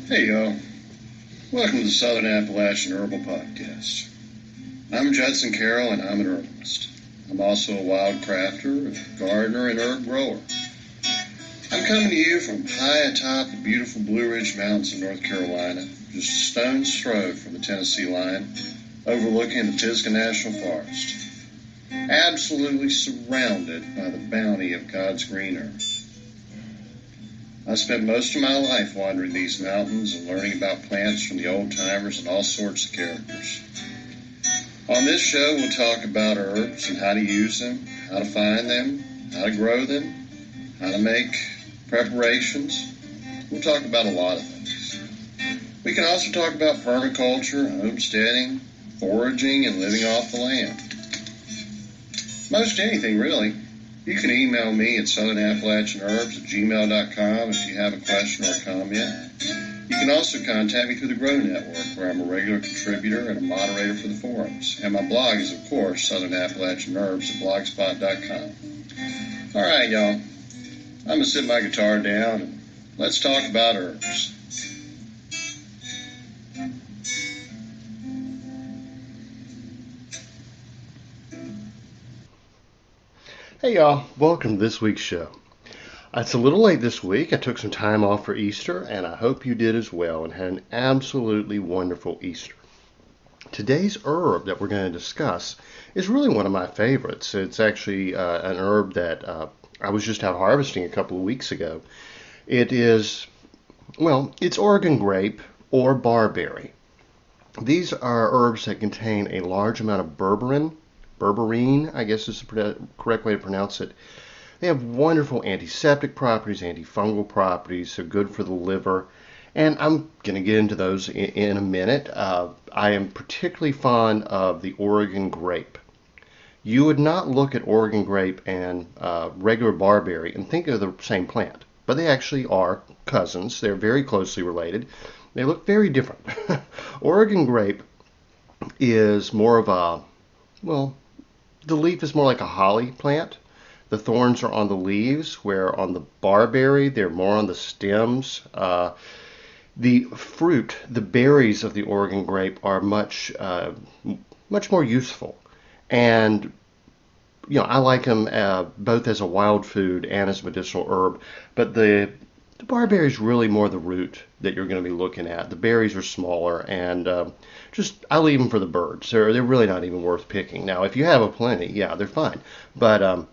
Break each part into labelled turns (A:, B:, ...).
A: Hey y'all, welcome to the Southern Appalachian Herbal Podcast. I'm Judson Carroll and I'm an herbalist. I'm also a wild crafter, a gardener, and herb grower. I'm coming to you from high atop the beautiful Blue Ridge Mountains of North Carolina, just a stone's throw from the Tennessee line, overlooking the Pisgah National Forest. Absolutely surrounded by the bounty of God's green earth. I spent most of my life wandering these mountains and learning about plants from the old-timers and all sorts of characters. On this show, we'll talk about herbs and how to use them, how to find them, how to grow them, how to make preparations. We'll talk about a lot of things. We can also talk about permaculture, homesteading, foraging, and living off the land. Most anything, really. You can email me at southernappalachianherbs@gmail.com if you have a question or a comment. You can also contact me through the Grow Network, where I'm a regular contributor and a moderator for the forums. And my blog is, of course, southernappalachianherbs@blogspot.com. All right, y'all. I'm going to sit my guitar down and let's talk about herbs.
B: Hey y'all, welcome to this week's show. It's a little late this week. I took some time off for Easter, and I hope you did as well and had an absolutely wonderful Easter. Today's herb that we're going to discuss is really one of my favorites. It's actually an herb that I was just out harvesting a couple of weeks ago. It's Oregon Grape or Barberry. These are herbs that contain a large amount of berberine, I guess is the correct way to pronounce it. They have wonderful antiseptic properties, antifungal properties, so good for the liver. And I'm going to get into those in a minute. I am particularly fond of the Oregon Grape. You would not look at Oregon Grape and regular Barberry and think of the same plant, but they actually are cousins. They're very closely related. They look very different. Oregon Grape is more of the leaf is more like a holly plant. The thorns are on the leaves, where on the barberry, they're more on the stems. The fruit, the berries of the Oregon grape are much more useful. And, I like them both as a wild food and as a medicinal herb. But the barberry is really more the root that you're going to be looking at. The berries are smaller, and I leave them for the birds. They're really not even worth picking. Now, if you have a plenty, yeah, they're fine. But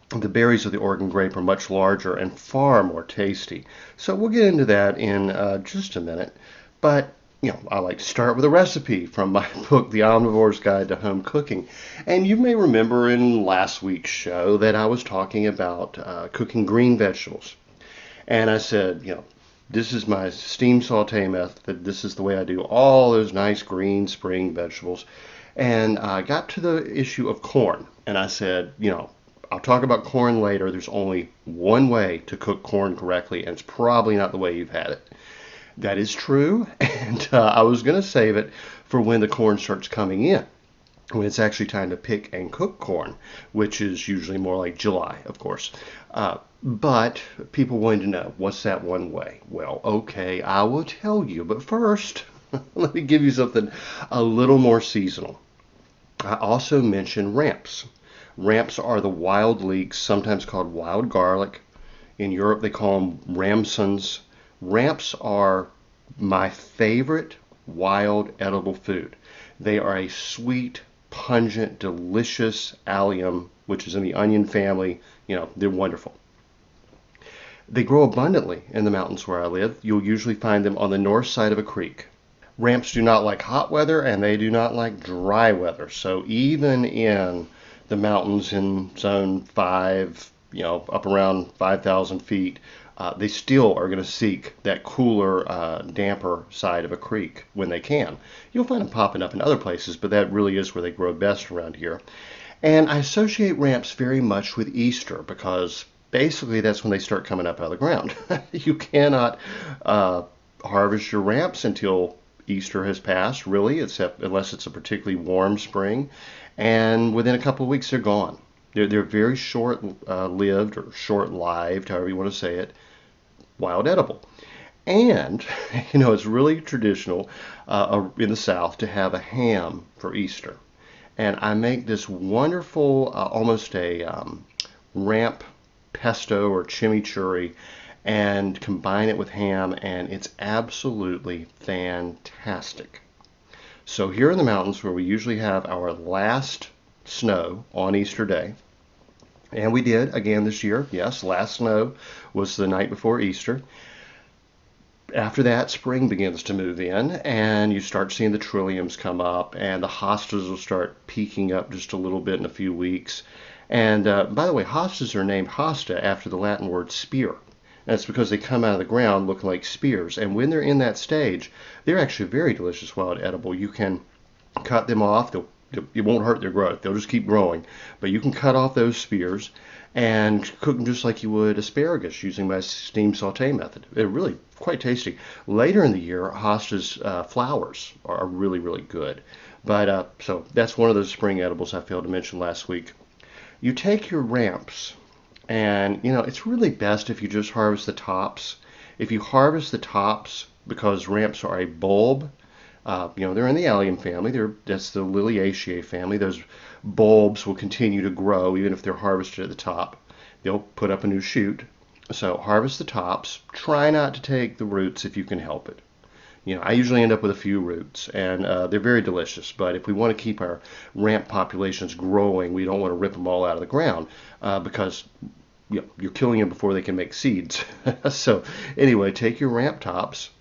B: the berries of the Oregon grape are much larger and far more tasty. So we'll get into that in just a minute. But I like to start with a recipe from my book, The Omnivore's Guide to Home Cooking. And you may remember in last week's show that I was talking about cooking green vegetables. And I said, this is my steam saute method. This is the way I do all those nice green spring vegetables. And I got to the issue of corn. And I said, I'll talk about corn later. There's only one way to cook corn correctly, and it's probably not the way you've had it. That is true. And I was going to save it for when the corn starts coming in, when it's actually time to pick and cook corn, which is usually more like July, of course. But people wanted to know, what's that one way? Well, okay, I will tell you. But first, let me give you something a little more seasonal. I also mentioned ramps. Ramps are the wild leeks, sometimes called wild garlic. In Europe, they call them ramsons. Ramps are my favorite wild edible food. They are a sweet, pungent, delicious allium, which is in the onion family. They're wonderful. They grow abundantly in the mountains where I live. You'll usually find them on the north side of a creek. Ramps do not like hot weather, and they do not like dry weather. So even in the mountains in zone 5, up around 5,000 feet, they still are going to seek that cooler, damper side of a creek when they can. You'll find them popping up in other places, but that really is where they grow best around here. And I associate ramps very much with Easter because basically that's when they start coming up out of the ground. You cannot harvest your ramps until Easter has passed, really, unless it's a particularly warm spring. And within a couple of weeks, they're gone. They're very short-lived or short-lived, however you want to say it, wild edible. And, it's really traditional in the South to have a ham for Easter. And I make this wonderful, almost a ramp pesto or chimichurri and combine it with ham, and it's absolutely fantastic. So here in the mountains, where we usually have our last snow on Easter Day, and we did again this year. Yes, last snow was the night before Easter. After that, spring begins to move in, and you start seeing the trilliums come up, and the hostas will start peaking up just a little bit in a few weeks. And by the way, hostas are named hosta after the Latin word spear. That's because they come out of the ground looking like spears. And when they're in that stage, they're actually very delicious wild edible. You can cut them off. It won't hurt their growth. They'll just keep growing. But you can cut off those spears and cook them just like you would asparagus using my steam saute method. They're really quite tasty. Later in the year, hostas flowers are really, really good. But so that's one of those spring edibles I failed to mention last week. You take your ramps, and it's really best if you just harvest the tops. If you harvest the tops, because ramps are a bulb, they're in the allium family. That's the Liliaceae family. Those bulbs will continue to grow even if they're harvested at the top. They'll put up a new shoot. So harvest the tops. Try not to take the roots if you can help it. I usually end up with a few roots, and they're very delicious. But if we want to keep our ramp populations growing, we don't want to rip them all out of the ground because you're killing them before they can make seeds. So anyway, take your ramp tops.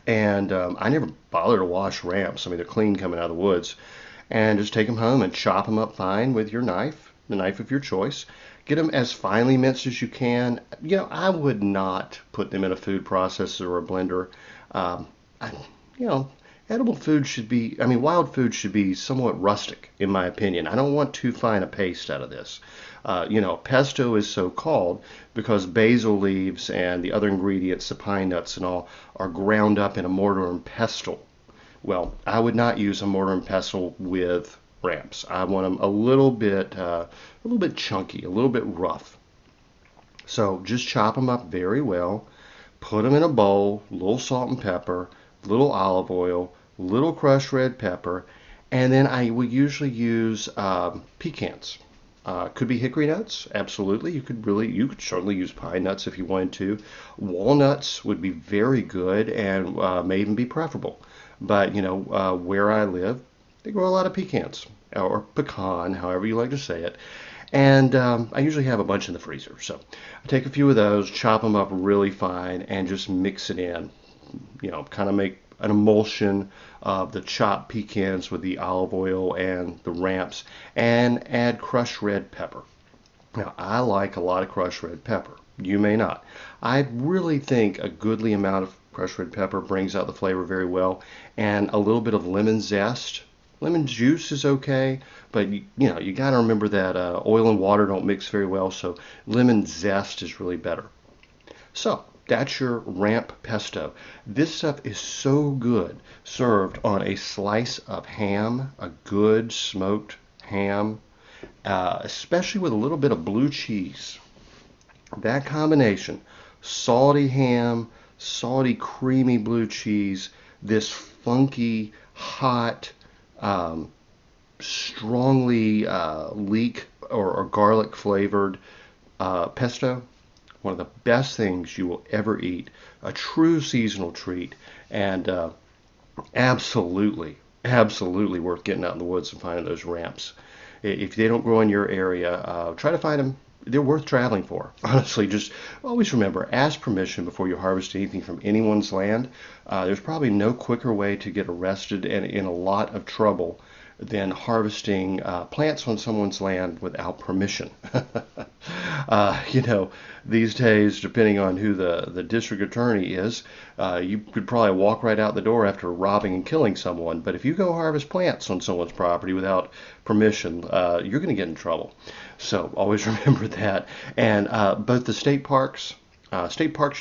B: And I never bother to wash ramps. I mean, they're clean coming out of the woods. And just take them home and chop them up fine with your knife, the knife of your choice. Get them as finely minced as you can. I would not put them in a food processor or a blender. I, edible food wild food should be somewhat rustic, in my opinion. I don't want too fine a paste out of this. Pesto is so called because basil leaves and the other ingredients, the pine nuts and all, are ground up in a mortar and pestle. Well, I would not use a mortar and pestle with ramps. I want them a little bit chunky, a little bit rough. So just chop them up very well. Put them in a bowl, a little salt and pepper, a little olive oil, a little crushed red pepper, and then I would usually use pecans. Could be hickory nuts, absolutely. You could certainly use pine nuts if you wanted to. Walnuts would be very good and may even be preferable. But where I live, they grow a lot of pecans or pecan, however you like to say it. And I usually have a bunch in the freezer. So I take a few of those, chop them up really fine, and just mix it in. Kind of make an emulsion of the chopped pecans with the olive oil and the ramps, and add crushed red pepper. Now, I like a lot of crushed red pepper. You may not. I really think a goodly amount of crushed red pepper brings out the flavor very well, and a little bit of lemon zest. Lemon juice is okay, but you got to remember that oil and water don't mix very well, so lemon zest is really better. So that's your ramp pesto. This stuff is so good served on a slice of ham, a good smoked ham, especially with a little bit of blue cheese. That combination, salty ham, salty, creamy blue cheese, this funky, hot, strongly leek or garlic flavored pesto. One of the best things you will ever eat. A true seasonal treat, and absolutely worth getting out in the woods and finding those ramps. If they don't grow in your area, try to find them. They're worth traveling for. Honestly, just always remember, ask permission before you harvest anything from anyone's land. There's probably no quicker way to get arrested and in a lot of trouble than harvesting plants on someone's land without permission. These days, depending on who the district attorney is, you could probably walk right out the door after robbing and killing someone. But if you go harvest plants on someone's property without permission, you're going to get in trouble. So always remember that. And both the state parks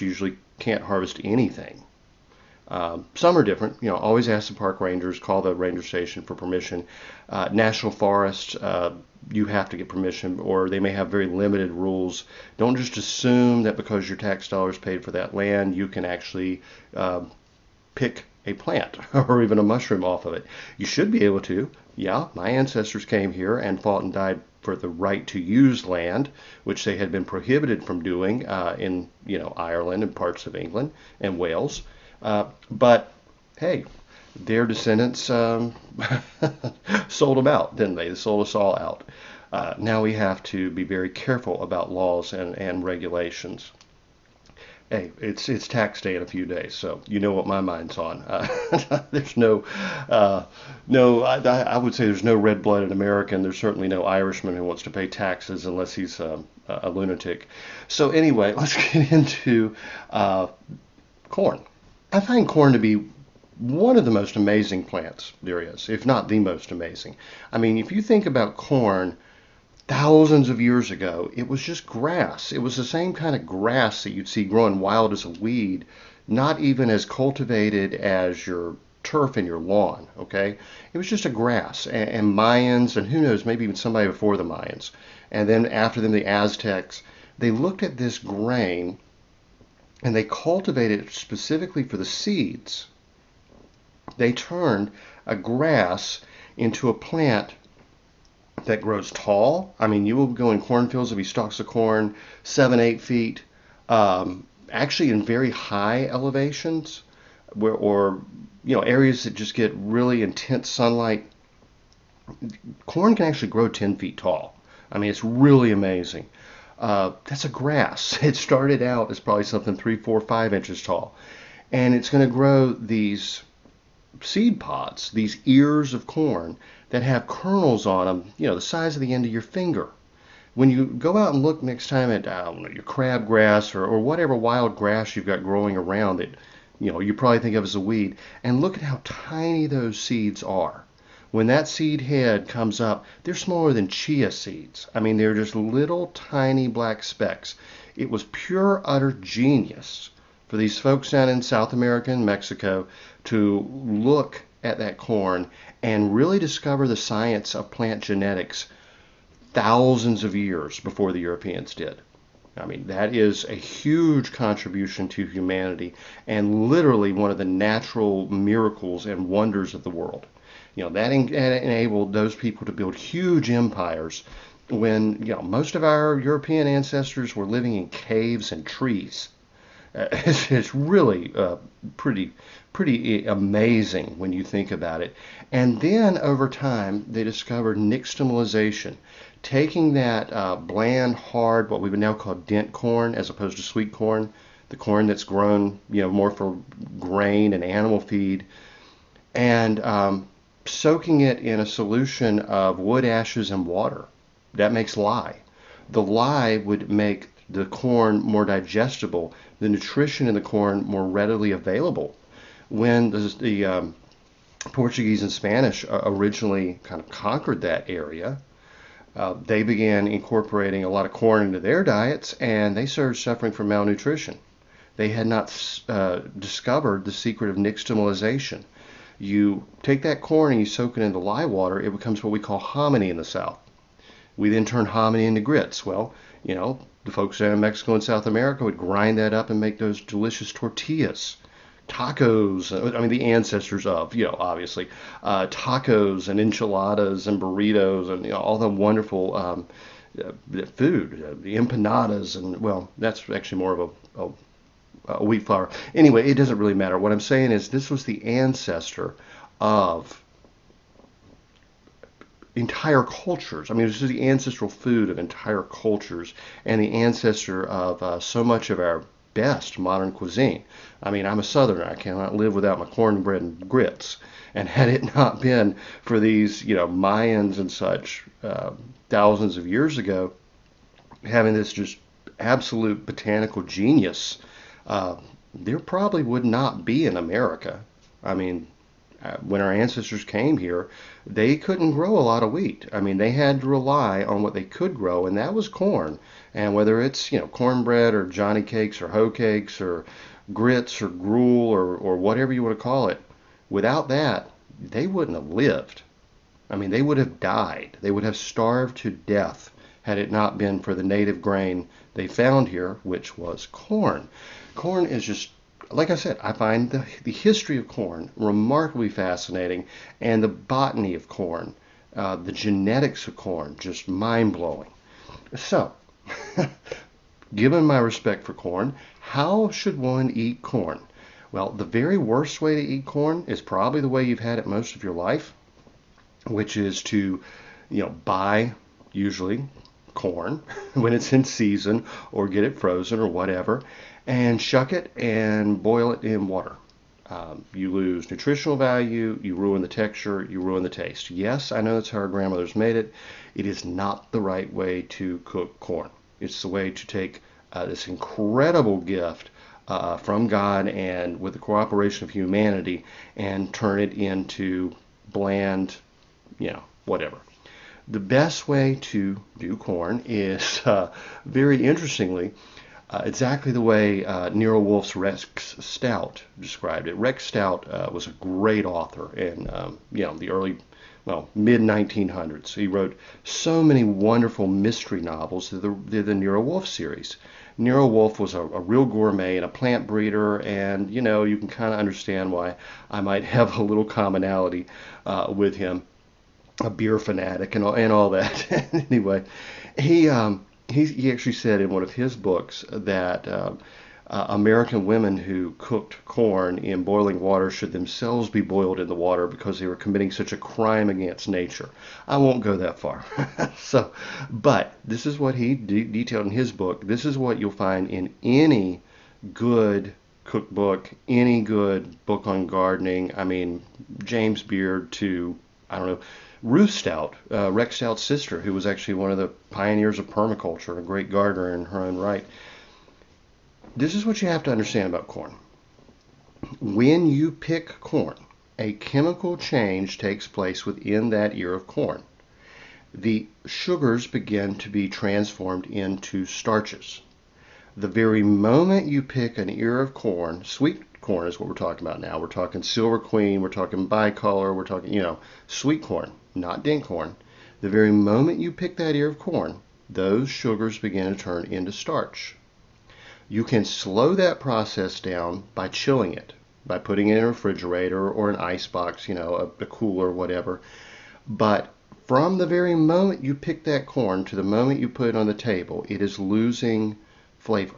B: usually can't harvest anything Some are different. Always ask the park rangers, call the ranger station for permission. National forests, you have to get permission, or they may have very limited rules. Don't just assume that because your tax dollars paid for that land, you can actually pick a plant or even a mushroom off of it. You should be able to. Yeah, my ancestors came here and fought and died for the right to use land, which they had been prohibited from doing in Ireland and parts of England and Wales. But hey, their descendants sold them out, didn't they? They sold us all out. Now we have to be very careful about laws and regulations. Hey, it's tax day in a few days, so you know what my mind's on. There's I would say there's no red-blooded American. There's certainly no Irishman who wants to pay taxes unless he's a lunatic. So anyway, let's get into corn. I find corn to be one of the most amazing plants there is, if not the most amazing. I mean, if you think about corn, thousands of years ago, it was just grass. It was the same kind of grass that you'd see growing wild as a weed, not even as cultivated as your turf in your lawn, okay? It was just a grass. And Mayans, and who knows, maybe even somebody before the Mayans, and then after them, the Aztecs, they looked at this grain and they cultivated it specifically for the seeds. They turned a grass into a plant that grows tall. I mean, you will go in cornfields, there'll be stalks of corn 7-8 feet, actually in very high elevations, or areas that just get really intense sunlight. Corn can actually grow 10 feet tall. I mean, it's really amazing. That's a grass. It started out as probably something 3, 4, 5 inches tall, and it's going to grow these seed pods, these ears of corn that have kernels on them, the size of the end of your finger. When you go out and look next time at your crabgrass or whatever wild grass you've got growing around that you probably think of as a weed, and look at how tiny those seeds are. When that seed head comes up, they're smaller than chia seeds. I mean, they're just little tiny black specks. It was pure, utter genius for these folks down in South America and Mexico to look at that corn and really discover the science of plant genetics thousands of years before the Europeans did. I mean, that is a huge contribution to humanity and literally one of the natural miracles and wonders of the world. That enabled those people to build huge empires when, most of our European ancestors were living in caves and trees. It's really pretty amazing when you think about it. And then over time, they discovered nixtamalization, taking that bland, hard, what we would now call dent corn, as opposed to sweet corn, the corn that's grown, more for grain and animal feed, and soaking it in a solution of wood ashes and water. That makes lye. The lye would make the corn more digestible, the nutrition in the corn more readily available. When the Portuguese and Spanish originally kind of conquered that area, they began incorporating a lot of corn into their diets, and they started suffering from malnutrition. They had not discovered the secret of nixtamalization. You take that corn and you soak it into lye water, it becomes what we call hominy in the South. We then turn hominy into grits. Well, the folks down in Mexico and South America would grind that up and make those delicious tortillas, tacos. I mean, the ancestors of, obviously, tacos and enchiladas and burritos and all the wonderful food, the empanadas, and well, that's actually more of a wheat flour. Anyway, it doesn't really matter. What I'm saying is this was the ancestor of entire cultures. I mean, this is the ancestral food of entire cultures and the ancestor of so much of our best modern cuisine. I mean, I'm a Southerner. I cannot live without my cornbread and grits. And had it not been for these, Mayans and such, thousands of years ago, having this just absolute botanical genius, there probably would not be an America. I mean, when our ancestors came here, they couldn't grow a lot of wheat. I mean, they had to rely on what they could grow, and that was corn. And whether it's, cornbread or Johnny cakes or hoe cakes or grits or gruel or whatever you want to call it, without that, they wouldn't have lived. I mean, they would have died. They would have starved to death had it not been for the native grain they found here, which was corn. Corn is just, like I said, I find the history of corn remarkably fascinating, and the botany of corn, the genetics of corn, just mind-blowing. So, given my respect for corn, how should one eat corn? Well, the very worst way to eat corn is probably the way you've had it most of your life, which is to, buy usually corn when it's in season or get it frozen or whatever, and shuck it and boil it in water. You lose nutritional value, you ruin the texture, you ruin the taste. Yes, I know that's how our grandmothers made it. It is not the right way to cook corn. It's the way to take this incredible gift from God and with the cooperation of humanity and turn it into bland, whatever. The best way to do corn is, very interestingly, exactly the way Nero Wolfe's Rex Stout described it. Rex Stout was a great author in the early, mid 1900s. He wrote so many wonderful mystery novels. They're the Nero Wolfe series. Nero Wolfe was a real gourmet and a plant breeder, and you can kind of understand why I might have a little commonality with him, a beer fanatic and all that. Anyway, he actually said in one of his books that American women who cooked corn in boiling water should themselves be boiled in the water because they were committing such a crime against nature. I won't go that far. But this is what he detailed in his book. This is what you'll find in any good cookbook, any good book on gardening. I mean, James Beard to, I don't know, Ruth Stout, Rex Stout's sister, who was actually one of the pioneers of permaculture, a great gardener in her own right. This is what you have to understand about corn. When you pick corn, a chemical change takes place within that ear of corn. The sugars begin to be transformed into starches. The very moment you pick an ear of corn, sweet corn is what we're talking about now. We're talking Silver Queen, we're talking bicolor, we're talking, sweet corn, not dent corn. The very moment you pick that ear of corn, those sugars begin to turn into starch. You can slow that process down by chilling it, by putting it in a refrigerator or an ice box, a cooler, whatever. But from the very moment you pick that corn to the moment you put it on the table, it is losing flavor.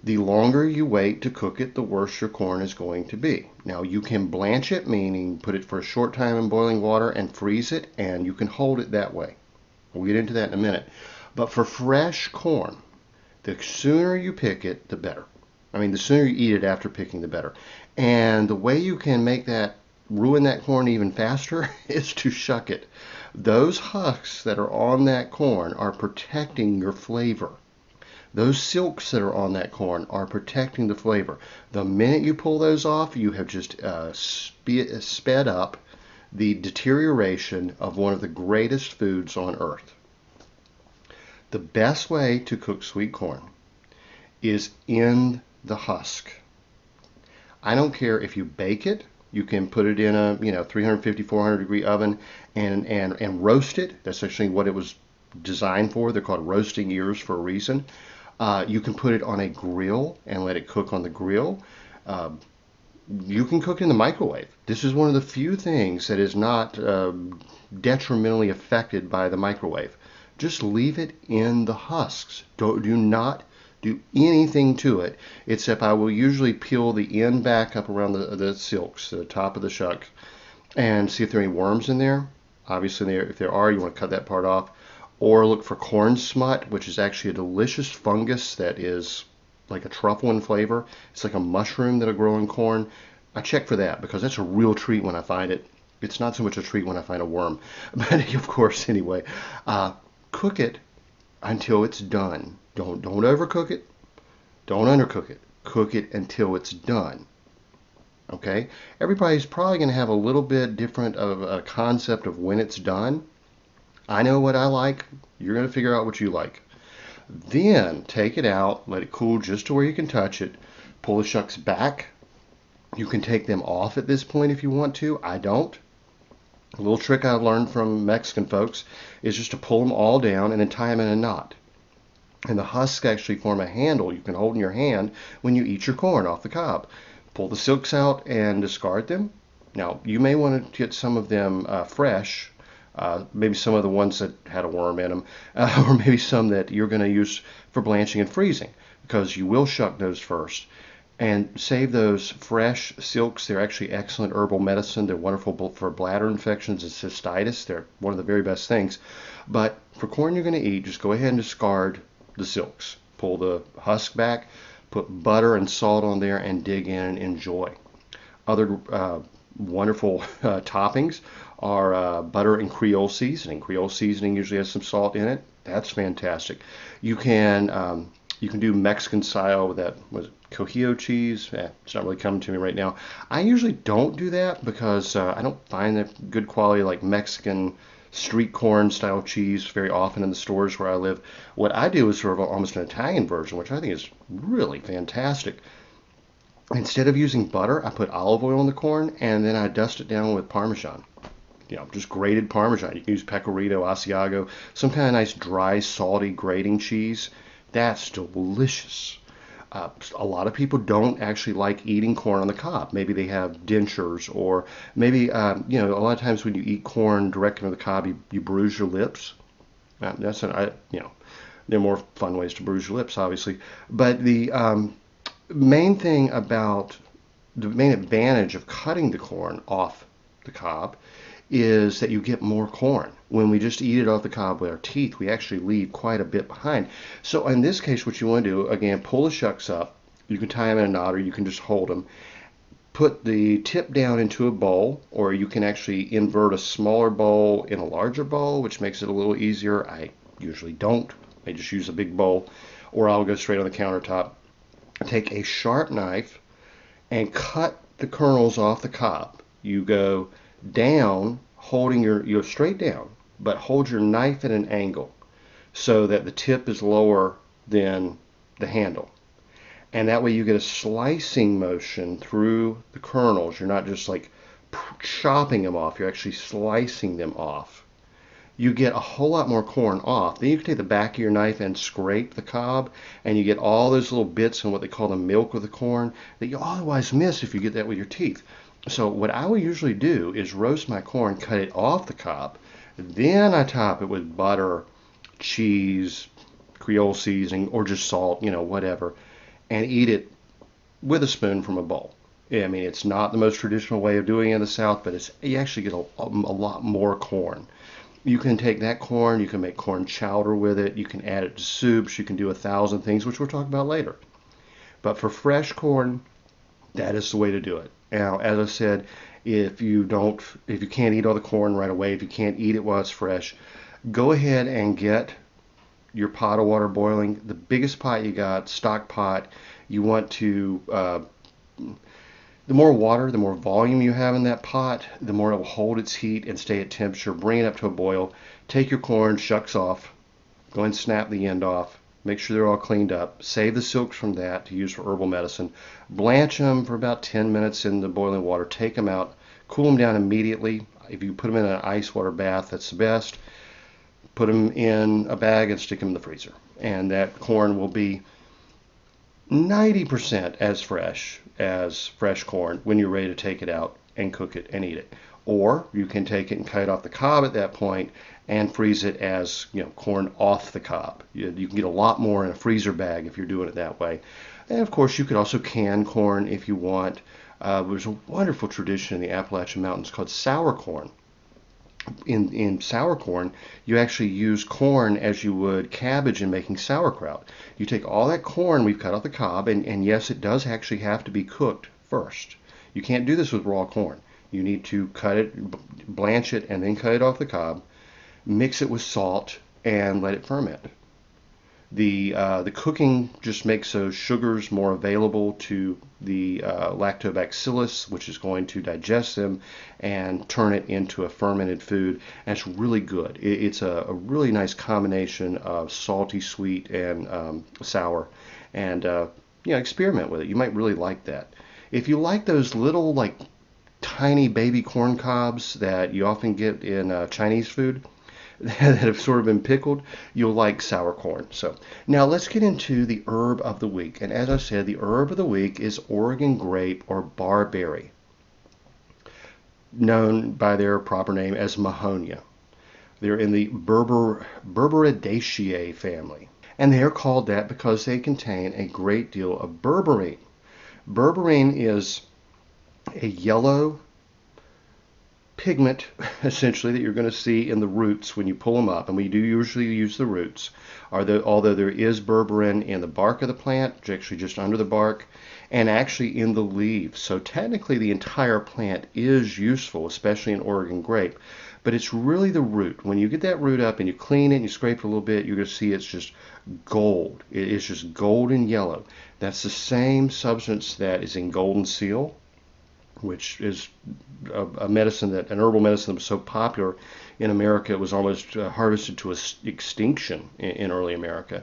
B: The longer you wait to cook it, the worse your corn is going to be. Now, you can blanch it, meaning put it for a short time in boiling water and freeze it, and you can hold it that way. We'll get into that in a minute. But for fresh corn, the sooner you pick it, the better. I mean, the sooner you eat it after picking, the better. And the way you can ruin that corn even faster is to shuck it. Those husks that are on that corn are protecting your flavor. Those silks that are on that corn are protecting the flavor. The minute you pull those off, you have just sped up the deterioration of one of the greatest foods on earth. The best way to cook sweet corn is in the husk. I don't care if you bake it. You can put it in a 350, 400 degree oven and roast it. That's actually what it was designed for. They're called roasting ears for a reason. You can put it on a grill and let it cook on the grill. You can cook it in the microwave. This is one of the few things that is not detrimentally affected by the microwave. Just leave it in the husks. Do not do anything to it, except I will usually peel the end back up around the silks, the top of the shuck, and see if there are any worms in there. Obviously, if there are, you want to cut that part off. Or look for corn smut, which is actually a delicious fungus that is like a truffle in flavor. It's like a mushroom that'll grow in corn. I check for that because that's a real treat when I find it. It's not so much a treat when I find a worm. But of course, anyway, cook it until it's done. Don't overcook it. Don't undercook it. Cook it until it's done. Okay? Everybody's probably going to have a little bit different of a concept of when it's done. I know what I like. You're going to figure out what you like. Then take it out, let it cool just to where you can touch it. pull the shucks back. You can take them off at this point if you want to. I don't. A little trick I learned from Mexican folks is just to pull them all down and then tie them in a knot. And the husks actually form a handle you can hold in your hand when you eat your corn off the cob. Pull the silks out and discard them. Now, you may want to get some of them fresh, maybe some of the ones that had a worm in them, or maybe some that you're going to use for blanching and freezing, because you will shuck those first. And save those fresh silks. They're actually excellent herbal medicine. They're wonderful for bladder infections and cystitis. They're one of the very best things. But for corn you're going to eat, just go ahead and discard the silks. Pull the husk back, put butter and salt on there, and dig in and enjoy. Other wonderful toppings are butter and Creole seasoning. Creole seasoning usually has some salt in it. That's fantastic. You can do Mexican style with that, was it Cojillo cheese? It's not really coming to me right now. I usually don't do that because I don't find that good quality like Mexican street corn style cheese very often in the stores where I live. What I do is sort of almost an Italian version, which I think is really fantastic. Instead of using butter, I put olive oil in the corn and then I dust it down with Parmesan. Just grated Parmesan. You can use Pecorino, Asiago, some kind of nice dry, salty grating cheese. That's delicious. A lot of people don't actually like eating corn on the cob. Maybe they have dentures, or maybe, a lot of times when you eat corn directly on the cob, you bruise your lips. There are more fun ways to bruise your lips, obviously. But the main advantage of cutting the corn off the cob is that you get more corn. When we just eat it off the cob with our teeth, we actually leave quite a bit behind. So in this case, what you want to do, again, pull the shucks up. You can tie them in a knot, or you can just hold them. Put the tip down into a bowl, or you can actually invert a smaller bowl in a larger bowl, which makes it a little easier. I usually don't. I just use a big bowl, or I'll go straight on the countertop. Take a sharp knife and cut the kernels off the cob. You go down, holding you go straight down, but hold your knife at an angle so that the tip is lower than the handle. And that way you get a slicing motion through the kernels. You're not just like chopping them off, you're actually slicing them off. You get a whole lot more corn off. Then you can take the back of your knife and scrape the cob, and you get all those little bits and what they call the milk of the corn that you otherwise miss if you get that with your teeth. So what I will usually do is roast my corn, cut it off the cob, then I top it with butter, cheese, Creole seasoning, or just salt, whatever, and eat it with a spoon from a bowl. I mean, it's not the most traditional way of doing it in the South, but you actually get a lot more corn. You can take that corn, you can make corn chowder with it, you can add it to soups, you can do 1,000 things, which we'll talk about later. But for fresh corn, that is the way to do it. Now, as I said, if you can't eat all the corn right away, if you can't eat it while it's fresh, go ahead and get your pot of water boiling. The biggest pot you got, stock pot, you want to, the more water, the more volume you have in that pot, the more it will hold its heat and stay at temperature. Bring it up to a boil. Take your corn, shucks off, go and snap the end off. Make sure they're all cleaned up. Save the silks from that to use for herbal medicine. Blanch them for about 10 minutes in the boiling water. Take them out. Cool them down immediately. If you put them in an ice water bath, that's the best. Put them in a bag and stick them in the freezer. And that corn will be 90% as fresh corn when you're ready to take it out and cook it and eat it. Or you can take it and cut it off the cob at that point and freeze it as corn off the cob. You can get a lot more in a freezer bag if you're doing it that way. And of course, you could also can corn if you want. There's a wonderful tradition in the Appalachian Mountains called sour corn. In sour corn, you actually use corn as you would cabbage in making sauerkraut. You take all that corn we've cut off the cob, and yes, it does actually have to be cooked first. You can't do this with raw corn. You need to cut it, blanch it, and then cut it off the cob. Mix it with salt and let it ferment. The cooking just makes those sugars more available to the lactobacillus, which is going to digest them and turn it into a fermented food. And it's really good. It's a really nice combination of salty, sweet, and sour. And experiment with it. You might really like that. If you like those little like tiny baby corn cobs that you often get in Chinese food that have sort of been pickled, you'll like sour corn. So now let's get into the herb of the week. And as I said, the herb of the week is Oregon grape or barberry, known by their proper name as Mahonia. They're in the Berberidaceae family. And they are called that because they contain a great deal of berberine. Berberine is a yellow pigment, essentially, that you're going to see in the roots when you pull them up. And we do usually use the roots, although there is berberine in the bark of the plant, actually just under the bark, and actually in the leaves. So technically the entire plant is useful, especially in Oregon grape. But it's really the root. When you get that root up and you clean it and you scrape it a little bit, you're going to see it's just gold. It's just golden yellow. That's the same substance that is in golden seal, which is a medicine an herbal medicine that was so popular in America it was almost harvested to extinction in early America.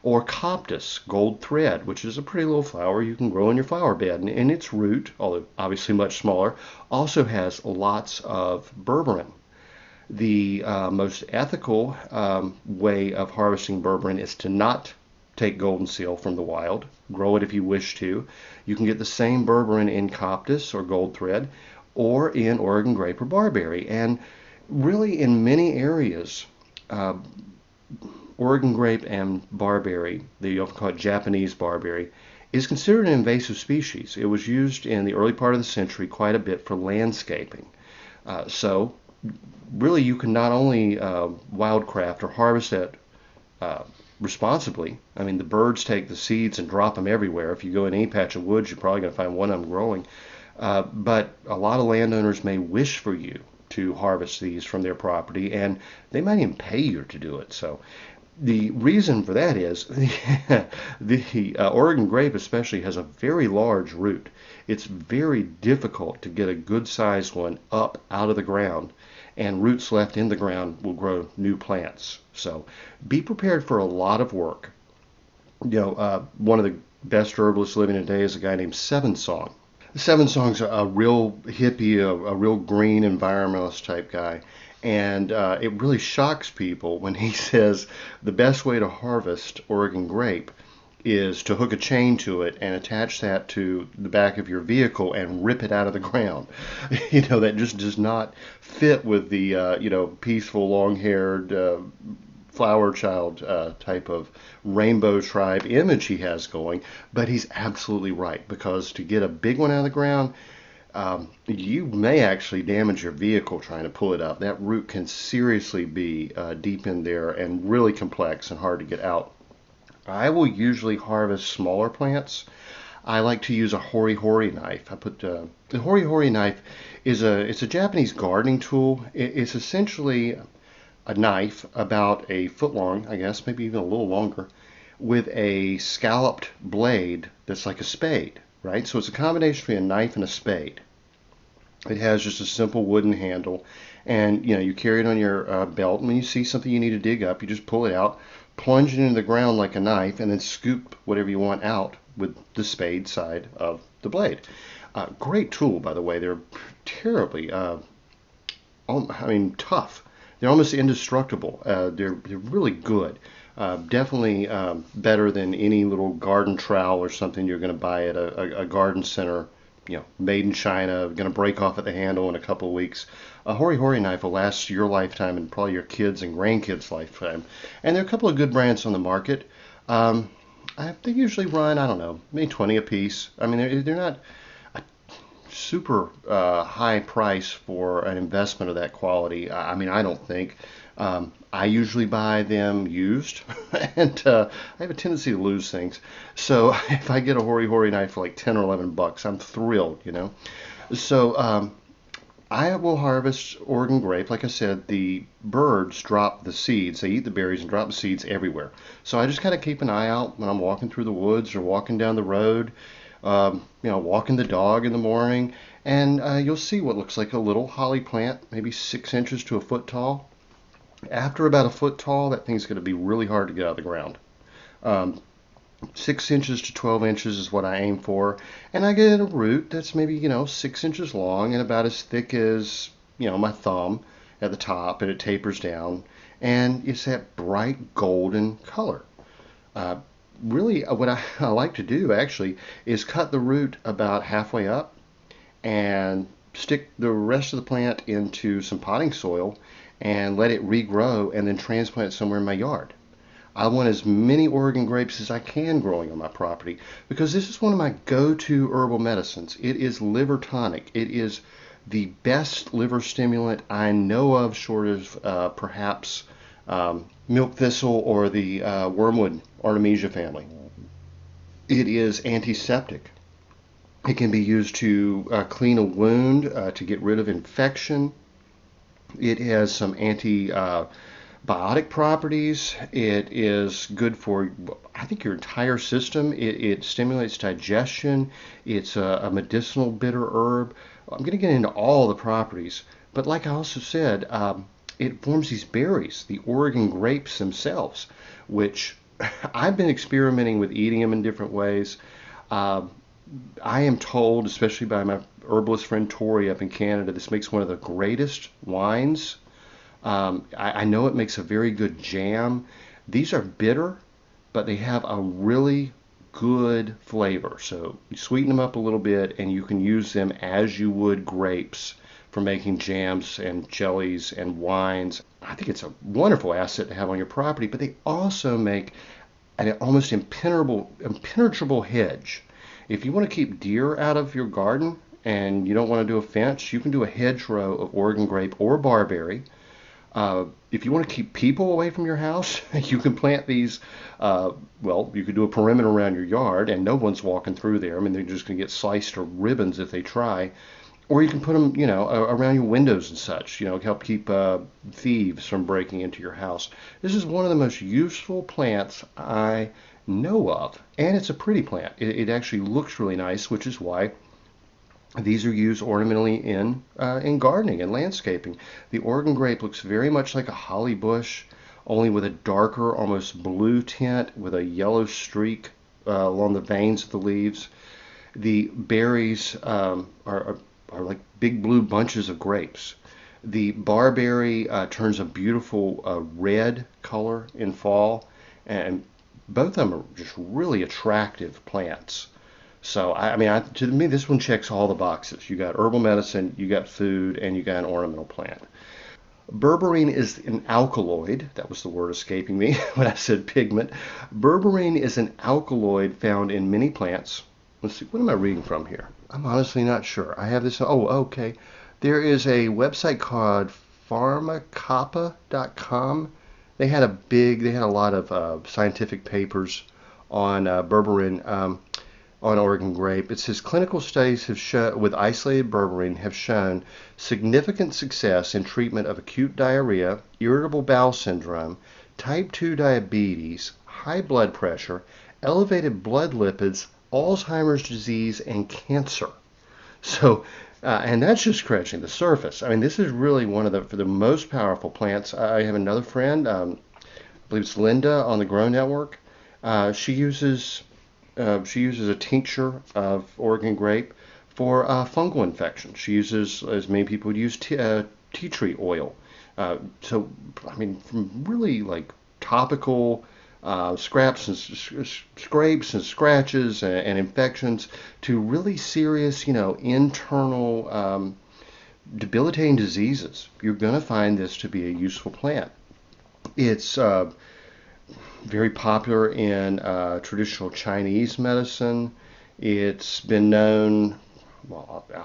B: Or coptis, gold thread, which is a pretty little flower you can grow in your flower bed. And its root, although obviously much smaller, also has lots of berberine. The most ethical way of harvesting berberine is to not take golden seal from the wild. Grow it if you wish to. You can get the same berberine in coptis or gold thread or in Oregon grape or barberry. And really in many areas, Oregon grape and barberry, they often call it Japanese barberry, is considered an invasive species. It was used in the early part of the century quite a bit for landscaping. So really you can not only wildcraft or harvest it responsibly. I mean, the birds take the seeds and drop them everywhere. If you go in any patch of woods, you're probably going to find one of them growing. But a lot of landowners may wish for you to harvest these from their property, and they might even pay you to do it. So the reason for that is the Oregon grape especially has a very large root. It's very difficult to get a good sized one up out of the ground, and roots left in the ground will grow new plants. So be prepared for a lot of work. One of the best herbalists living today is a guy named Seven Song. Seven Song's a real hippie, a real green environmentalist type guy. And it really shocks people when he says the best way to harvest Oregon grape is to hook a chain to it and attach that to the back of your vehicle and rip it out of the ground. That just does not fit with the, peaceful, long-haired, flower child type of rainbow tribe image he has going. But he's absolutely right, because to get a big one out of the ground, you may actually damage your vehicle trying to pull it up. That root can seriously be deep in there and really complex and hard to get out. I will usually harvest smaller plants. I like to use a hori-hori knife. The hori-hori knife is it's a Japanese gardening tool. It's essentially a knife about a foot long, I guess, maybe even a little longer, with a scalloped blade that's like a spade, right? So it's a combination between a knife and a spade. It has just a simple wooden handle, and you carry it on your belt, and when you see something you need to dig up, you just pull it out, plunge it into the ground like a knife, and then scoop whatever you want out with the spade side of the blade. Great tool, by the way. They're terribly, tough. They're almost indestructible. They're really good. Definitely better than any little garden trowel or something you're going to buy at a garden center, made in China, going to break off at the handle in a couple of weeks. A hori-hori knife will last your lifetime and probably your kids' and grandkids' lifetime. And there are a couple of good brands on the market. They usually run, I don't know, maybe 20 a piece. I mean, they're not a super high price for an investment of that quality. I don't think. I usually buy them used, and I have a tendency to lose things. So if I get a hori-hori knife for like 10 or 11 bucks, I'm thrilled, So I will harvest Oregon grape. Like I said, the birds drop the seeds. They eat the berries and drop the seeds everywhere. So I just kind of keep an eye out when I'm walking through the woods or walking down the road, walking the dog in the morning, and you'll see what looks like a little holly plant, maybe 6 inches to a foot tall. After about a foot tall, that thing's going to be really hard to get out of the ground. 6 inches to 12 inches is what I aim for. And I get a root that's maybe, 6 inches long and about as thick as, my thumb at the top, and it tapers down. And it's that bright golden color. Uh, Really, what I like to do actually is cut the root about halfway up and stick the rest of the plant into some potting soil and let it regrow and then transplant it somewhere in my yard. I want as many Oregon grapes as I can growing on my property because this is one of my go-to herbal medicines. It is liver tonic. It is the best liver stimulant I know of, short of perhaps milk thistle or the wormwood Artemisia family. It is antiseptic. It can be used to clean a wound, to get rid of infection. It has some antibiotic properties. It is good for, I think, your entire system. It stimulates digestion. It's a medicinal bitter herb. I'm going to get into all the properties, but like I also said, it forms these berries, the Oregon grapes themselves, which I've been experimenting with eating them in different ways. Uh, I am told, especially by my herbalist friend Tori up in Canada, this makes one of the greatest wines. I know it makes a very good jam. These are bitter, but they have a really good flavor. So you sweeten them up a little bit, and you can use them as you would grapes for making jams and jellies and wines. I think it's a wonderful asset to have on your property, but they also make an almost impenetrable hedge. If you want to keep deer out of your garden and you don't want to do a fence, you can do a hedgerow of Oregon grape or barberry. If you want to keep people away from your house, you can plant these. You could do a perimeter around your yard, and no one's walking through there. I mean, they're just going to get sliced to ribbons if they try. Or you can put them, around your windows and such. Help keep thieves from breaking into your house. This is one of the most useful plants I know of, and it's a pretty plant. It actually looks really nice, which is why these are used ornamentally in gardening and landscaping. The Oregon grape looks very much like a holly bush, only with a darker, almost blue tint with a yellow streak along the veins of the leaves. The berries are like big blue bunches of grapes. The barberry turns a beautiful red color in fall, and both of them are just really attractive plants. So, to me, this one checks all the boxes. You got herbal medicine, you got food, and you got an ornamental plant. Berberine is an alkaloid. That was the word escaping me when I said pigment. Berberine is an alkaloid found in many plants. Let's see, what am I reading from here? I'm honestly not sure. I have this. Oh, okay. There is a website called pharmacoppa.com. They had a lot of scientific papers on berberine. On Oregon grape. It says clinical studies have shown, with isolated berberine have shown significant success in treatment of acute diarrhea, irritable bowel syndrome, type 2 diabetes, high blood pressure, elevated blood lipids, Alzheimer's disease, and cancer. So, and that's just scratching the surface. I mean, this is really one of the most powerful plants. I have another friend, I believe it's Linda on the Grow Network. She uses a tincture of Oregon grape for fungal infection. She uses, as many people would use, tea tree oil. From really like topical scrapes and scrapes and scratches and infections to really serious, internal debilitating diseases, you're going to find this to be a useful plant. It's very popular in traditional Chinese medicine. It's been known,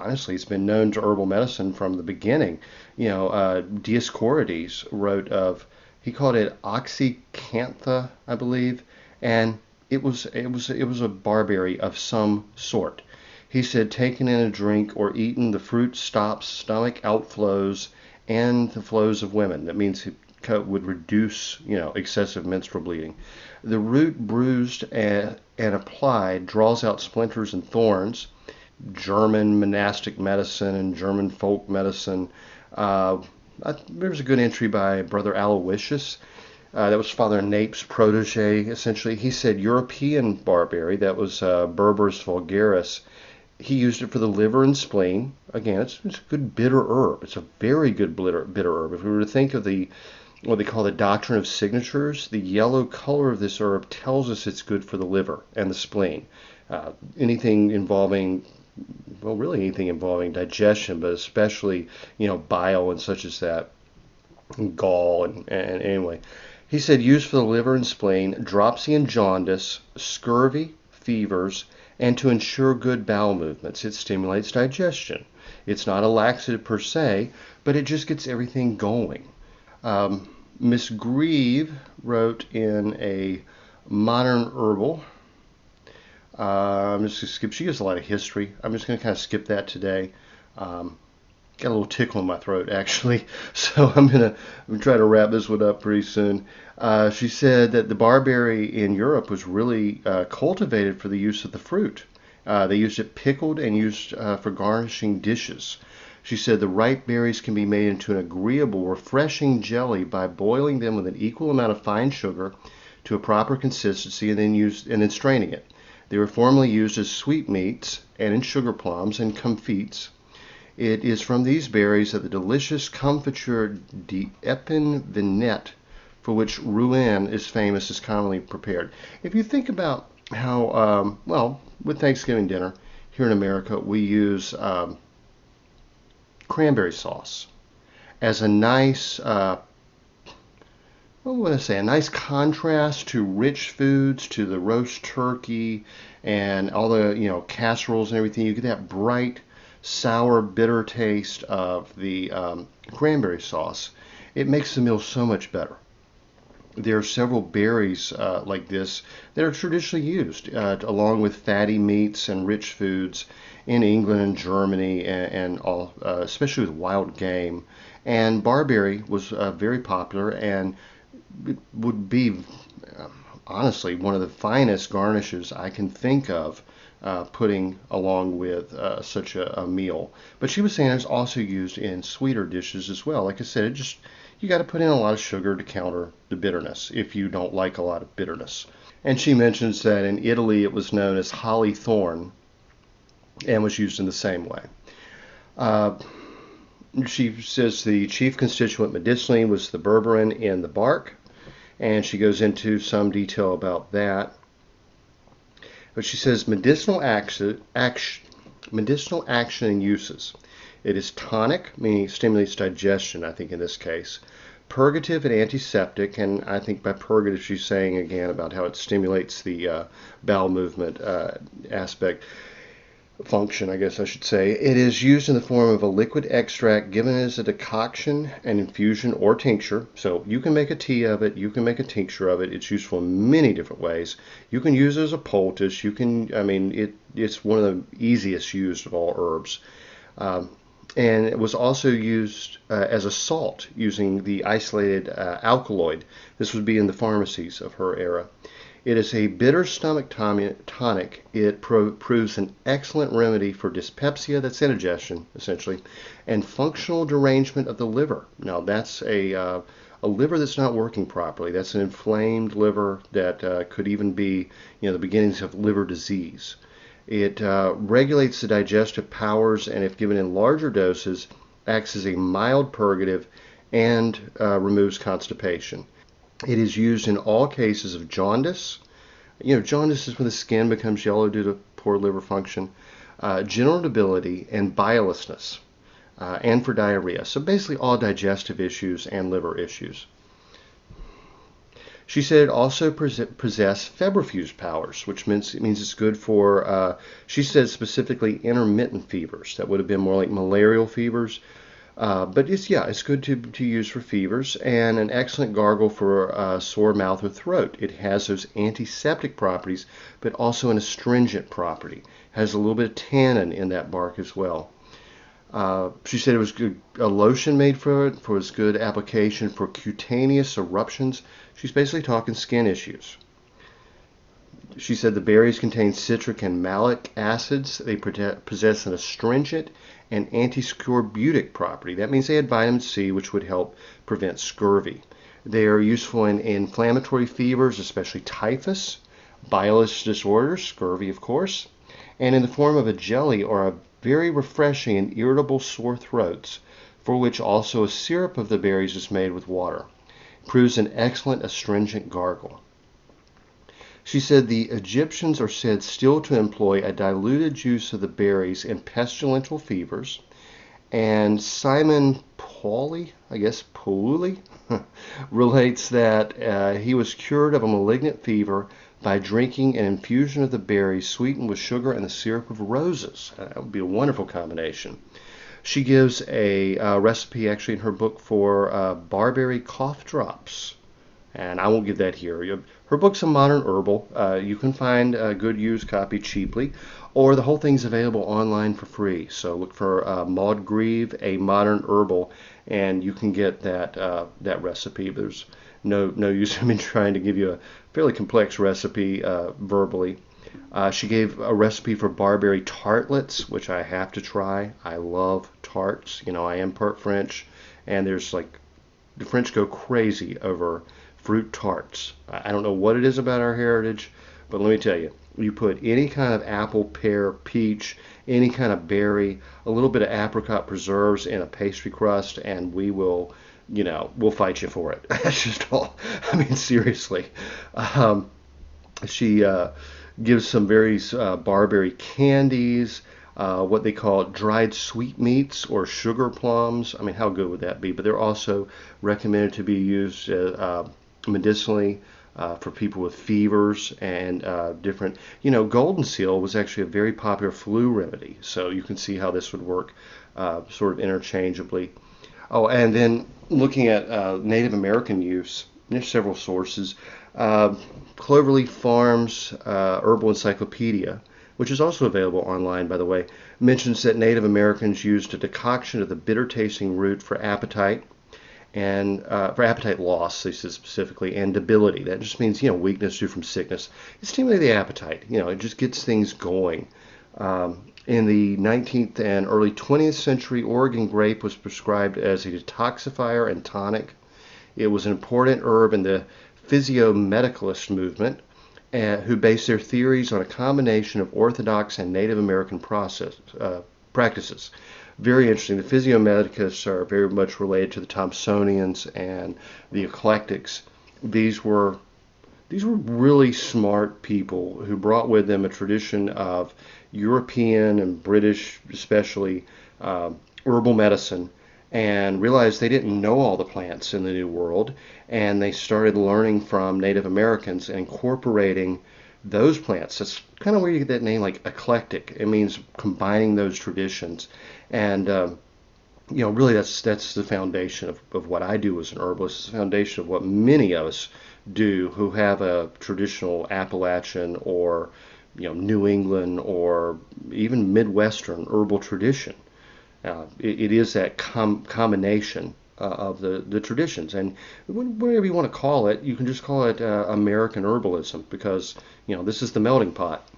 B: it's been known to herbal medicine from the beginning. Dioscorides wrote of, he called it oxycantha, I believe, and it was a barberry of some sort. He said, taken in a drink or eaten, the fruit stops stomach outflows and the flows of women. That means it would reduce, excessive menstrual bleeding. The root bruised and applied draws out splinters and thorns. German monastic medicine and German folk medicine. There's a good entry by Brother Aloysius. That was Father Nape's protege, essentially. He said European barberry, that was Berberis vulgaris. He used it for the liver and spleen. Again, it's a good bitter herb. It's a very good bitter herb. If we were to think of what they call the doctrine of signatures, the yellow color of this herb tells us it's good for the liver and the spleen. Anything involving, well, really anything involving digestion, but especially, bile and such as that, and gall, and anyway. He said used for the liver and spleen, dropsy and jaundice, scurvy, fevers, and to ensure good bowel movements. It stimulates digestion. It's not a laxative per se, but it just gets everything going. Miss Grieve wrote in a Modern Herbal. I'm just going to skip. She gives a lot of history. I'm just going to kind of skip that today. Got a little tickle in my throat, actually, so I'm going to try to wrap this one up pretty soon. She said that the barberry in Europe was really cultivated for the use of the fruit. They used it pickled and used for garnishing dishes. She said the ripe berries can be made into an agreeable, refreshing jelly by boiling them with an equal amount of fine sugar to a proper consistency and then straining it. They were formerly used as sweetmeats and in sugar plums and comfits. It is from these berries that the delicious confiture d'épine vinette, for which Rouen is famous, is commonly prepared. If you think about how, with Thanksgiving dinner here in America, we use cranberry sauce as a nice, a nice contrast to rich foods, to the roast turkey and all the, casseroles and everything. You get that bright, sour, bitter taste of the cranberry sauce. It makes the meal so much better. There are several berries like this that are traditionally used along with fatty meats and rich foods in England and Germany and all, especially with wild game. And barberry was very popular, and it would be honestly one of the finest garnishes I can think of putting along with such a meal. But she was saying it's also used in sweeter dishes as well. Like I said, you got to put in a lot of sugar to counter the bitterness if you don't like a lot of bitterness. And she mentions that in Italy it was known as holly thorn and was used in the same way. She says the chief constituent medicinally was the berberine in the bark, and she goes into some detail about that. But she says medicinal action and uses. It is tonic, meaning it stimulates digestion, I think in this case. Purgative and antiseptic, and I think by purgative she's saying again about how it stimulates the bowel movement function, I guess I should say. It is used in the form of a liquid extract given as a decoction, an infusion, or tincture. So you can make a tea of it, you can make a tincture of it. It's useful in many different ways. You can use it as a poultice. It's one of the easiest used of all herbs. And it was also used as a salt using the isolated alkaloid. This would be in the pharmacies of her era. It is a bitter stomach tonic. It proves an excellent remedy for dyspepsia, that's indigestion, essentially, and functional derangement of the liver. Now, that's a liver that's not working properly. That's an inflamed liver that could even be, the beginnings of liver disease. It regulates the digestive powers, and if given in larger doses, acts as a mild purgative and removes constipation. It is used in all cases of jaundice. Jaundice is when the skin becomes yellow due to poor liver function, general debility, and biliousness, and for diarrhea. So basically all digestive issues and liver issues. She said it also possessed febrifuge powers, which means it's good for, she said specifically intermittent fevers. That would have been more like malarial fevers. But it's good to use for fevers, and an excellent gargle for sore mouth or throat. It has those antiseptic properties, but also an astringent property. Has a little bit of tannin in that bark as well. She said it was good, a lotion made for it, for its good application for cutaneous eruptions. She's basically talking skin issues. She said the berries contain citric and malic acids. They possess an astringent and antiscorbutic property. That means they had vitamin C, which would help prevent scurvy. They are useful in inflammatory fevers, especially typhus, bilious disorders, scurvy of course, and in the form of a jelly or a very refreshing and irritable sore throats, for which also a syrup of the berries is made with water. Proves an excellent astringent gargle. She said the Egyptians are said still to employ a diluted juice of the berries in pestilential fevers, and Simon Pauli, relates that he was cured of a malignant fever by drinking an infusion of the berries sweetened with sugar and the syrup of roses. That would be a wonderful combination. She gives a recipe actually in her book for barberry cough drops, and I won't give that here. Her book's a modern herbal. You can find a good used copy cheaply, or the whole thing's available online for free. So look for Maud Grieve, a modern herbal, and you can get that recipe. There's no use in me trying to give you a fairly complex recipe verbally. She gave a recipe for barberry tartlets, which I have to try. I love tarts. You know, I am part French, and the French go crazy over fruit tarts. I don't know what it is about our heritage, but let me tell you, you put any kind of apple, pear, peach, any kind of berry, a little bit of apricot preserves in a pastry crust, and we'll fight you for it. That's just all. I mean, seriously. She gives some various barberry candies, what they call dried sweetmeats or sugar plums. I mean, how good would that be? But they're also recommended to be used medicinally for people with fevers and different. Golden seal was actually a very popular flu remedy, so you can see how this would work sort of interchangeably. Oh, and then looking at Native American use, there's several sources. Cloverleaf Farms Herbal Encyclopedia, which is also available online, by the way, mentions that Native Americans used a decoction of the bitter-tasting root for appetite and for appetite loss, they said specifically, and debility. That just means weakness due from sickness. It stimulates the appetite. It just gets things going. In the 19th and early 20th century, Oregon grape was prescribed as a detoxifier and tonic. It was an important herb in the physiomedicalist movement, who based their theories on a combination of Orthodox and Native American practices. Very interesting. The physiomedicists are very much related to the Thompsonians and the eclectics. These were really smart people who brought with them a tradition of European and British, especially, herbal medicine, and realized they didn't know all the plants in the New World, and they started learning from Native Americans and incorporating those plants. That's kind of where you get that name, like eclectic. It means combining those traditions, and really that's the foundation of what I do as an herbalist. It's the foundation of what many of us do who have a traditional Appalachian or New England or even Midwestern herbal tradition. It is that combination of the traditions, and whatever you want to call it, you can just call it American herbalism, because this is the melting pot.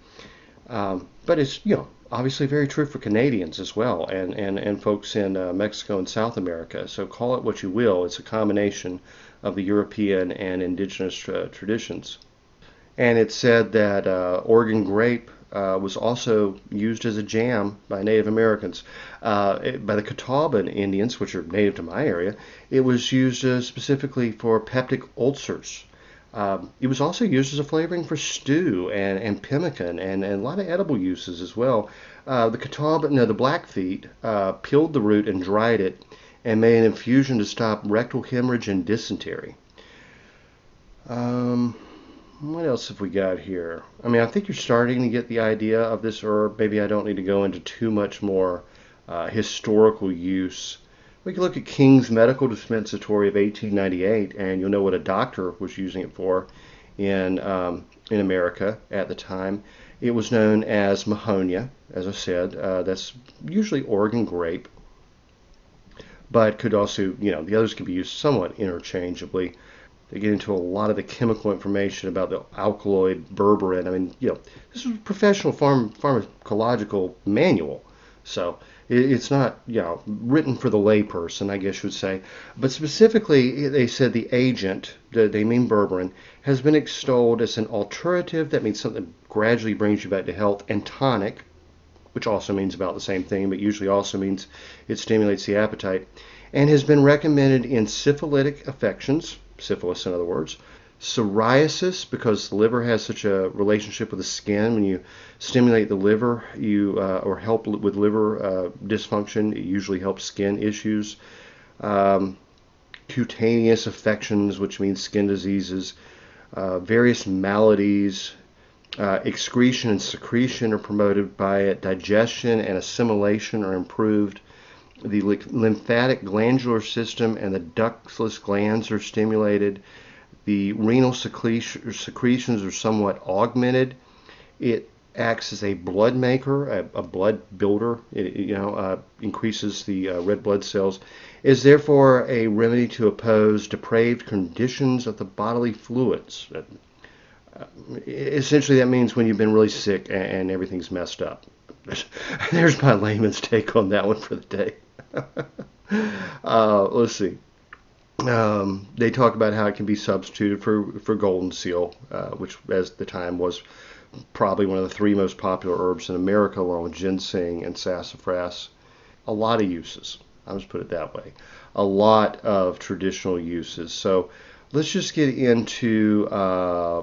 B: But it's obviously very true for Canadians as well, and folks in Mexico and South America. So call it what you will. It's a combination of the European and indigenous traditions. And it's said that Oregon grape was also used as a jam by Native Americans. By the Catawba Indians, which are native to my area, it was used specifically for peptic ulcers. It was also used as a flavoring for stew and pemmican, and a lot of edible uses as well. The Blackfeet peeled the root and dried it and made an infusion to stop rectal hemorrhage and dysentery. What else have we got here? I mean, I think you're starting to get the idea of this herb. Maybe I don't need to go into too much more historical use. We can look at King's Medical Dispensatory of 1898, and you'll know what a doctor was using it for in America at the time. It was known as Mahonia, as I said. That's usually Oregon grape, but could also, the others can be used somewhat interchangeably. They get into a lot of the chemical information about the alkaloid berberine. I mean, this is a professional pharmacological manual. So It's not, written for the layperson, I guess you would say. But specifically, they said the agent, they mean berberine, has been extolled as an alterative. That means something that gradually brings you back to health, and tonic, which also means about the same thing, but usually also means it stimulates the appetite, and has been recommended in syphilitic affections, syphilis in other words, psoriasis, because the liver has such a relationship with the skin. When you stimulate the liver, or help with liver dysfunction, it usually helps skin issues. Cutaneous affections, which means skin diseases, various maladies. Excretion and secretion are promoted by it. Digestion and assimilation are improved. The lymphatic glandular system and the ductless glands are stimulated. The renal secretions are somewhat augmented. It acts as a blood maker, a blood builder. It increases the red blood cells. Is therefore a remedy to oppose depraved conditions of the bodily fluids. Essentially, that means when you've been really sick and everything's messed up. There's my layman's take on that one for the day. Let's see. They talk about how it can be substituted for golden seal, which at the time was probably one of the three most popular herbs in America, along with ginseng and sassafras. A lot of uses. I'll just put it that way. A lot of traditional uses. So let's just get into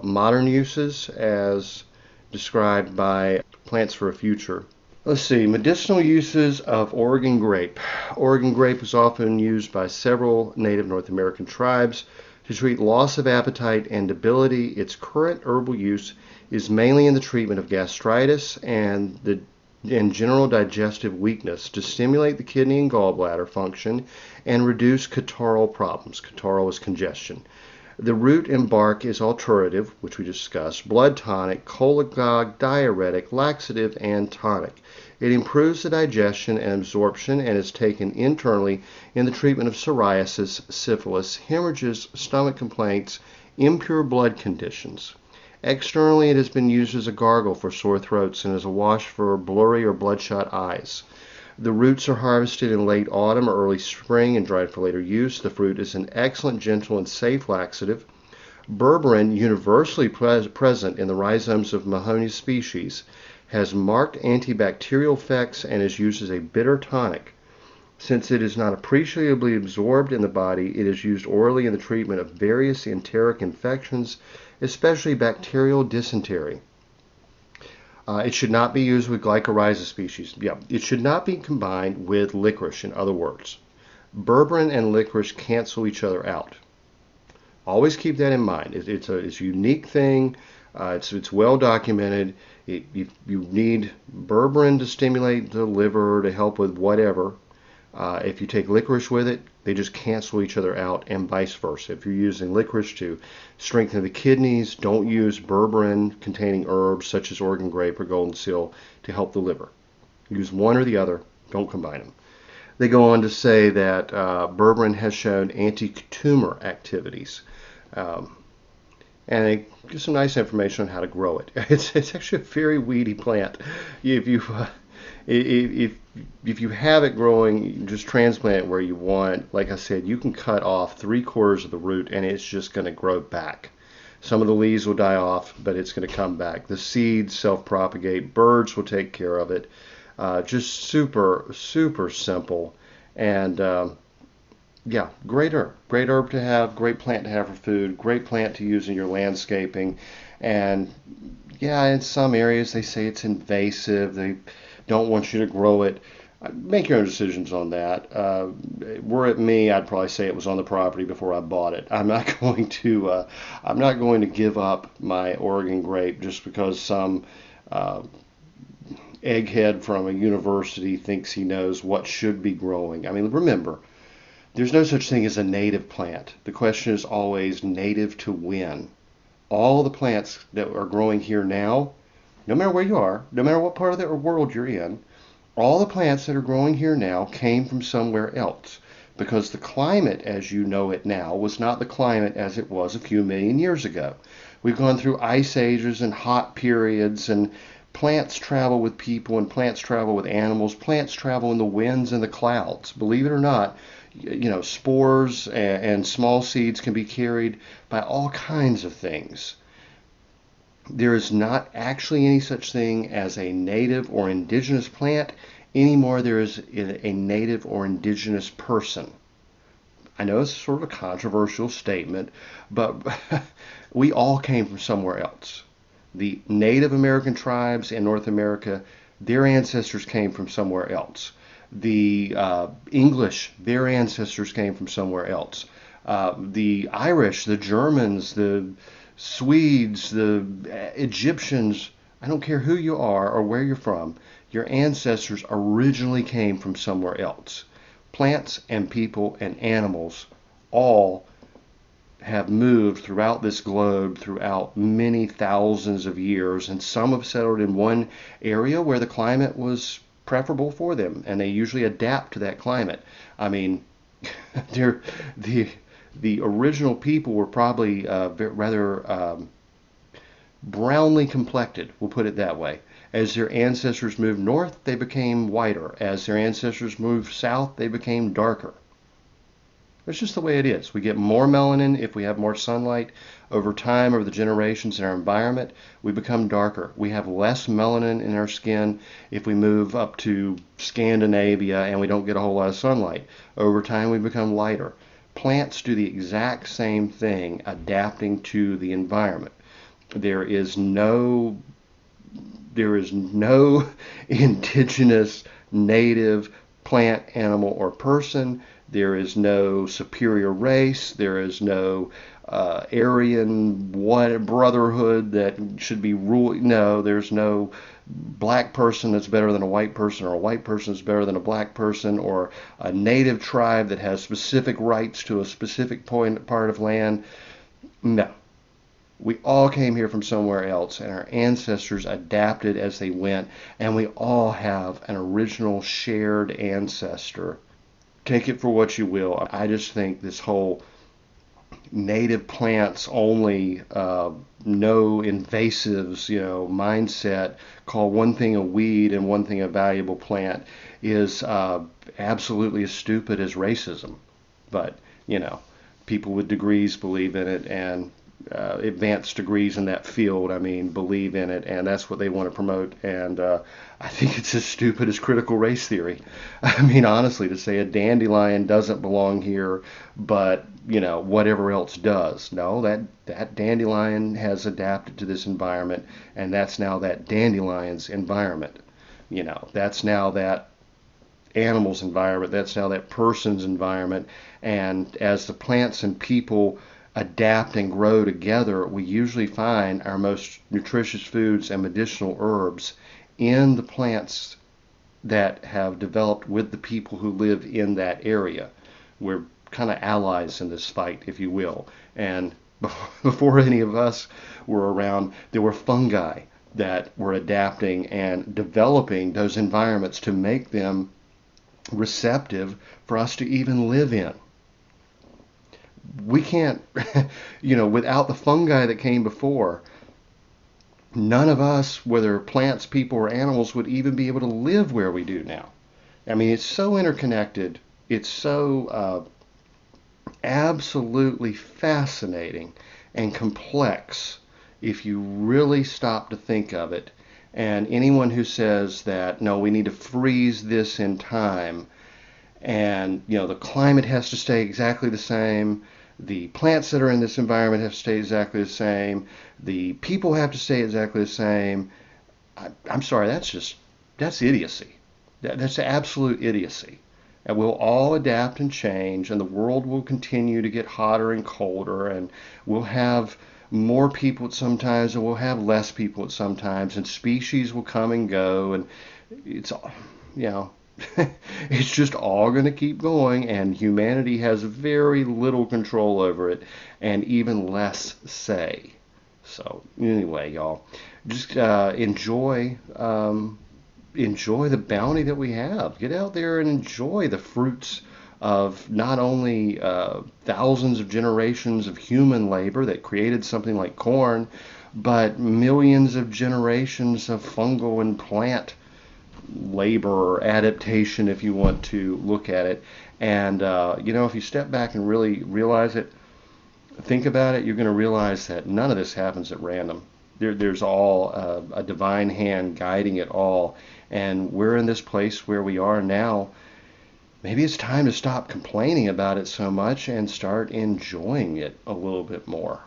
B: modern uses as described by Plants for a Future. Let's see, medicinal uses of Oregon grape. Oregon grape is often used by several native North American tribes to treat loss of appetite and debility. Its current herbal use is mainly in the treatment of gastritis and general digestive weakness, to stimulate the kidney and gallbladder function and reduce catarrhal problems. Catarrhal is congestion. The root and bark is alterative, which we discussed, blood tonic, cholagogue, diuretic, laxative, and tonic. It improves the digestion and absorption and is taken internally in the treatment of psoriasis, syphilis, hemorrhages, stomach complaints, impure blood conditions. Externally, it has been used as a gargle for sore throats and as a wash for blurry or bloodshot eyes. The roots are harvested in late autumn or early spring and dried for later use. The fruit is an excellent, gentle, and safe laxative. Berberine, universally present in the rhizomes of Mahoney species, has marked antibacterial effects and is used as a bitter tonic. Since it is not appreciably absorbed in the body, it is used orally in the treatment of various enteric infections, especially bacterial dysentery. It should not be used with glycyrrhiza species. It should not be combined with licorice, in other words. Berberine and licorice cancel each other out. Always keep that in mind. It's a unique thing. It's well documented. You need berberine to stimulate the liver, to help with whatever. If you take licorice with it, they just cancel each other out, and vice versa. If you're using licorice to strengthen the kidneys, don't use berberine containing herbs such as Oregon grape or golden seal to help the liver. Use one or the other. Don't combine them. They go on to say that berberine has shown anti-tumor activities. And they give some nice information on how to grow it. It's actually a very weedy plant. If you have it growing, just transplant it where you want. Like I said, you can cut off 3/4 of the root and it's just going to grow back. Some of the leaves will die off, but it's going to come back. The seeds self-propagate. Birds will take care of it. Just super, super simple. And great herb. Great herb to have, great plant to have for food, great plant to use in your landscaping. And in some areas they say it's invasive. They don't want you to grow it. Make your own decisions on that. Were it me, I'd probably say it was on the property before I bought it. I'm not going to give up my Oregon grape just because some egghead from a university thinks he knows what should be growing. I mean, remember, there's no such thing as a native plant. The question is always native to when. All the plants that are growing here now, no matter where you are, no matter what part of the world you're in, all the plants that are growing here now came from somewhere else, because the climate as you know it now was not the climate as it was a few million years ago. We've gone through ice ages and hot periods, and Plants travel with people, and plants travel with animals. Plants travel in the winds and the clouds. Believe it or not, spores and small seeds can be carried by all kinds of things. There is not actually any such thing as a native or indigenous plant anymore. There is a native or indigenous person. I know it's sort of a controversial statement, but we all came from somewhere else. The Native American tribes in North America, their ancestors came from somewhere else. The English, their ancestors came from somewhere else. The Irish, the Germans, the Swedes, the Egyptians, I don't care who you are or where you're from, your ancestors originally came from somewhere else. Plants and people and animals all have moved throughout this globe throughout many thousands of years, and some have settled in one area where the climate was preferable for them, and they usually adapt to that climate. I mean, the original people were probably rather brownly complected, we'll put it that way. As their ancestors moved north, they became whiter. As their ancestors moved south, they became darker. It's just the way it is. We get more melanin if we have more sunlight. Over time, over the generations in our environment, we become darker. We have less melanin in our skin if we move up to Scandinavia and we don't get a whole lot of sunlight. Over time, we become lighter. Plants do the exact same thing, adapting to the environment. There is no indigenous, native plant, animal, or person. There is no superior race. There is no Aryan brotherhood that should be ruled. No, there's no black person that's better than a white person, or a white person that's better than a black person, or a native tribe that has specific rights to a specific part of land. No. We all came here from somewhere else, and our ancestors adapted as they went, and we all have an original shared ancestor. Take it for what you will. I just think this whole native plants only, no invasives, mindset, call one thing a weed and one thing a valuable plant, is absolutely as stupid as racism. But, people with degrees believe in it, and advanced degrees in that field, believe in it, and that's what they want to promote. And I think it's as stupid as critical race theory. Honestly, to say a dandelion doesn't belong here, but whatever else does. No, that dandelion has adapted to this environment, and that's now that dandelion's environment. That's now that animal's environment. That's now that person's environment. And as the plants and people adapt and grow together, we usually find our most nutritious foods and medicinal herbs in the plants that have developed with the people who live in that area. We're kind of allies in this fight, if you will. And before any of us were around, there were fungi that were adapting and developing those environments to make them receptive for us to even live in. We can't, without the fungi that came before, none of us, whether plants, people, or animals, would even be able to live where we do now. It's so interconnected. It's so absolutely fascinating and complex if you really stop to think of it. And anyone who says that, no, we need to freeze this in time, and the climate has to stay exactly the same, the plants that are in this environment have to stay exactly the same, the people have to stay exactly the same, I'm sorry, that's idiocy. That's absolute idiocy. And we'll all adapt and change, and the world will continue to get hotter and colder, and we'll have more people at some times, and we'll have less people at some times, and species will come and go, and it's, it's just all going to keep going, and humanity has very little control over it, and even less say. So anyway, y'all, just enjoy the bounty that we have. Get out there and enjoy the fruits of not only thousands of generations of human labor that created something like corn, but millions of generations of fungal and plant labor or adaptation, if you want to look at it. And, if you step back and really realize it, think about it, you're going to realize that none of this happens at random. There's all a divine hand guiding it all. And we're in this place where we are now. Maybe it's time to stop complaining about it so much and start enjoying it a little bit more.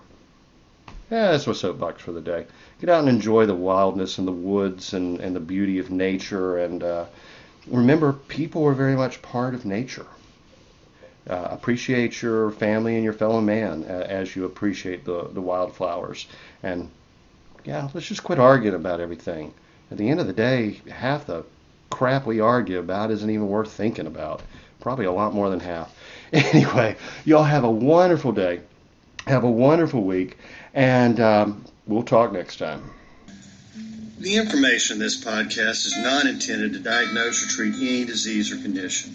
B: Yeah, that's my soapbox for the day. Get out and enjoy the wildness and the woods and the beauty of nature. And remember, people are very much part of nature. Appreciate your family and your fellow man as you appreciate the wildflowers. And yeah, let's just quit arguing about everything. At the end of the day, half the crap we argue about isn't even worth thinking about. Probably a lot more than half. Anyway, y'all have a wonderful day. Have a wonderful week. And we'll talk next time.
A: The information in this podcast is not intended to diagnose or treat any disease or condition.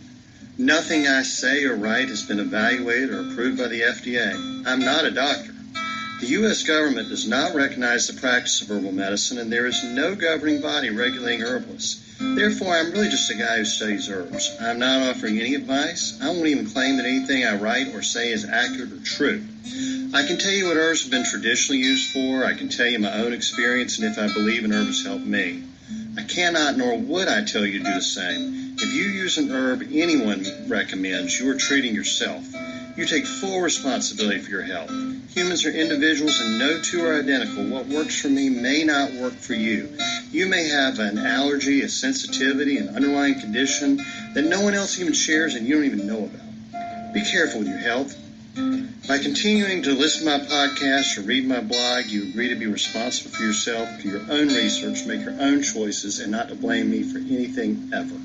A: Nothing I say or write has been evaluated or approved by the FDA. I'm not a doctor. The U.S. government does not recognize the practice of herbal medicine, and there is no governing body regulating herbalists. Therefore, I'm really just a guy who studies herbs. I'm not offering any advice. I won't even claim that anything I write or say is accurate or true. I can tell you what herbs have been traditionally used for. I can tell you my own experience and if I believe an herb has helped me. I cannot nor would I tell you to do the same. If you use an herb anyone recommends, you are treating yourself. You take full responsibility for your health. Humans are individuals and no two are identical. What works for me may not work for you. You may have an allergy, a sensitivity, an underlying condition that no one else even shares and you don't even know about. Be careful with your health. By continuing to listen to my podcast or read my blog, you agree to be responsible for yourself, for your own research, make your own choices, and not to blame me for anything ever.